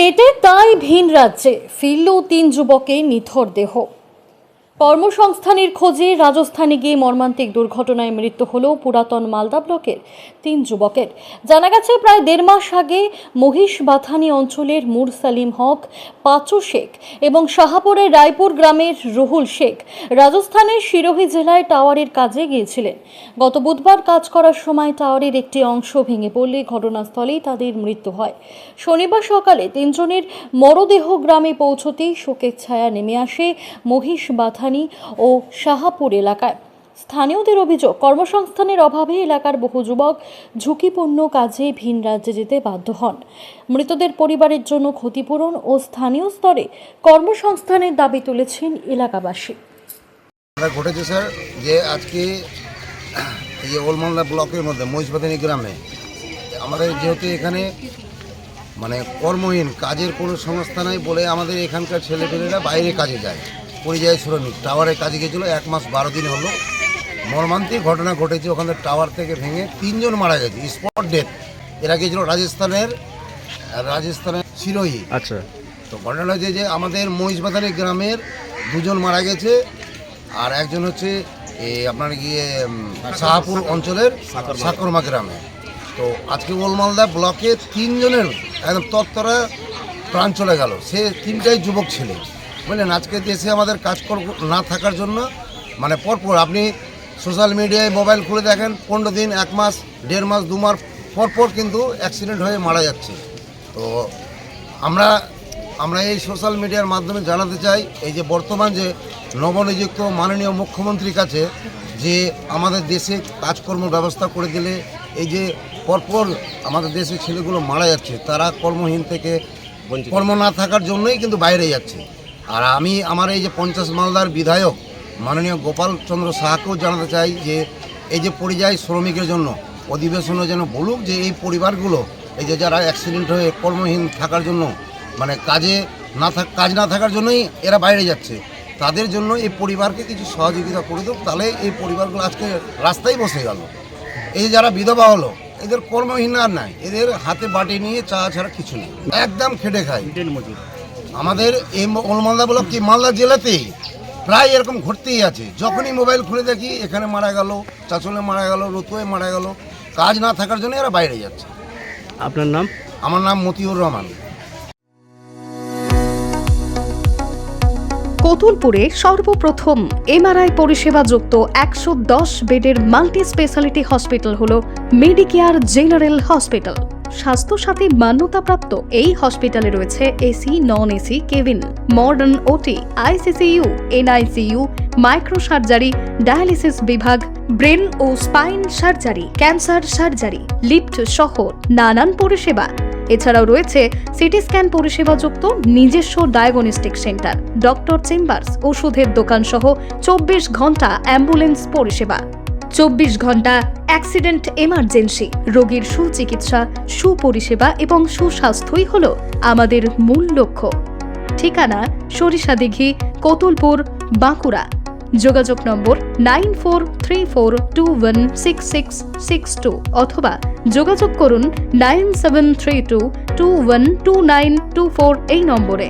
পেটের দায় ভিন রাজ্যে ফিরল ৩ যুবকের নিথর দেহ। কর্মসংস্থানের খোঁজে রাজস্থানে গিয়ে মর্মান্তিক দুর্ঘটনায় মৃত্যু হল পুরাতন মালদা ব্লকের ৩ যুবকের। জানা গেছে প্রায় ১.৫ মাস আগে মহিষবাথানি অঞ্চলের মুরসালিম হক, পাঁচু শেখ এবং শাহাপুরের রায়পুর গ্রামের রুহুল শেখ রাজস্থানের সিরোহি জেলায় টাওয়ারের কাজে গিয়েছিলেন। গত বুধবার কাজ করার সময় টাওয়ারের একটি অংশ ভেঙে পড়লে ঘটনাস্থলেই তাদের মৃত্যু হয়। শনিবার সকালে ৩ জনের মরদেহ গ্রামে পৌঁছতেই শোকের ছায়া নেমে আসে মহিষবাথানি ও শাহাপুর এলাকায়। স্থানীয়দের অভিযোগ, কর্মসংস্থানের অভাবে এলাকার বহু যুবক ঝুঁকিপূর্ণ কাজে ভিন রাজ্যে যেতে বাধ্য হন। মৃতদের পরিবারের জন্য ক্ষতিপূরণ ও স্থানীয় স্তরে কর্মসংস্থানের দাবি তুলেছেন এলাকাবাসী। ঘটেছে স্যার যে আজকে এই ওলমালদা ব্লকের মধ্যে মহিষবাথানি গ্রামে আমাদের যেহেতু এখানে কর্মহীন, কাজের কোনো সংস্থা নাই বলে আমাদের এখানকার ছেলেপেলেরা বাইরে কাজে যায়, পরিযায়ী শ্রমিক। টাওয়ারে কাজে গিয়েছিল 1 মাস 12 দিন হলো। মর্মান্তিক ঘটনা ঘটেছে, ওখানে টাওয়ার থেকে ভেঙে 3 জন মারা গেছে, স্পট ডেথ। এরা গিয়েছিল রাজস্থানের সিরোহি। আচ্ছা, তো ঘটনা হয়েছে যে আমাদের মহিষবাথানি গ্রামের 2 জন মারা গেছে, আর একজন হচ্ছে আপনার গিয়ে শাহাপুর অঞ্চলের সাকরমা গ্রামে। তো আজকে ওলমালদা ব্লকে 3 জনের একদম তত্তরা প্রাণ চলে গেল। সে 3টাই যুবক ছেলে, বুঝলেন। আজকে দেশে আমাদের কাজ না থাকার জন্য পরপর আপনি সোশ্যাল মিডিয়ায় মোবাইল খুলে দেখেন, 15 দিন, 1 মাস, 1.5 মাস, 2 মাস পরপর কিন্তু অ্যাক্সিডেন্ট হয়ে মারা যাচ্ছে। তো আমরা এই সোশ্যাল মিডিয়ার মাধ্যমে জানাতে চাই, এই যে বর্তমান যে নবনিযুক্ত মাননীয় মুখ্যমন্ত্রীর কাছে, যে আমাদের দেশে কাজকর্ম ব্যবস্থা করে দিলে এই যে পরপর আমাদের দেশে ছেলেগুলো মারা যাচ্ছে, তারা কর্মহীন থেকে কর্ম না থাকার জন্যই কিন্তু বাইরে যাচ্ছে। আর আমি আমার এই যে 50 মালদার বিধায়ক মাননীয় গোপাল চন্দ্র সাহাকেও জানাতে চাই যে এই যে পরিযায়ী শ্রমিকের জন্য অধিবেশনে যেন বলুক যে এই পরিবারগুলো, এই যে যারা অ্যাক্সিডেন্ট হয়ে কর্মহীন থাকার জন্য কাজ না থাকার জন্যই এরা বাইরে যাচ্ছে, তাদের জন্য এই পরিবারকে কিছু সহযোগিতা করে দেব। তাহলে এই পরিবারগুলো আজকে রাস্তায় বসে গেল। এই যারা বিধবা হলো, এদের কর্মহীন আর নাই, এদের হাতে বাটি নিয়ে চা ছাড়া কিছু নেই, একদম খেটে খায়। আমাদের এই ওলমালদা ব্লক কি মালদা জেলাতেই প্রায় এরকম ঘটতেই আছে। যখনই মোবাইল খুলে দেখি এখানে মারা গেল, চাচলে মারা গেল, রতুয়ে মারা গেল, কাজ না থাকার জন্য এরা বাইরে যাচ্ছে। আপনার নাম? আমার নাম মতিউর রহমান। কতুলপুরে সর্বপ্রথম এমআরআই পরিষেবা যুক্ত 110 বেডের মাল্টি স্পেশালিটি হসপিটাল হল মেডিকেয়ার জেনারেল হসপিটাল। স্বাস্থ্যসাথী মান্যতাপ্রাপ্ত এই হসপিটালে রয়েছে AC, non AC cabin, modern OT, ICCU, NICU, micro surgery, dialysis বিভাগ, ব্রেন ও spine surgery, cancer surgery, lift সহ নানান পরিষেবা। এছাড়াও রয়েছে সিটি স্ক্যান পরিষেবাযুক্ত নিজস্ব ডায়াগনস্টিক সেন্টার, ডক্টর চেম্বার্স, ওষুধের দোকান সহ 24 ঘন্টা অ্যাম্বুলেন্স পরিষেবা, 24 ঘন্টা অ্যাক্সিডেন্ট এমার্জেন্সি। রোগীর সুচিকিৎসা, সুপরিষেবা এবং সুস্বাস্থ্যই হল আমাদের মূল লক্ষ্য। ঠিকানা সরিষাদিঘি, কতুলপুর, বাঁকুড়া। যোগাযোগ নম্বর 9434216662 অথবা যোগাযোগ করুন 9732212924 এই নম্বরে।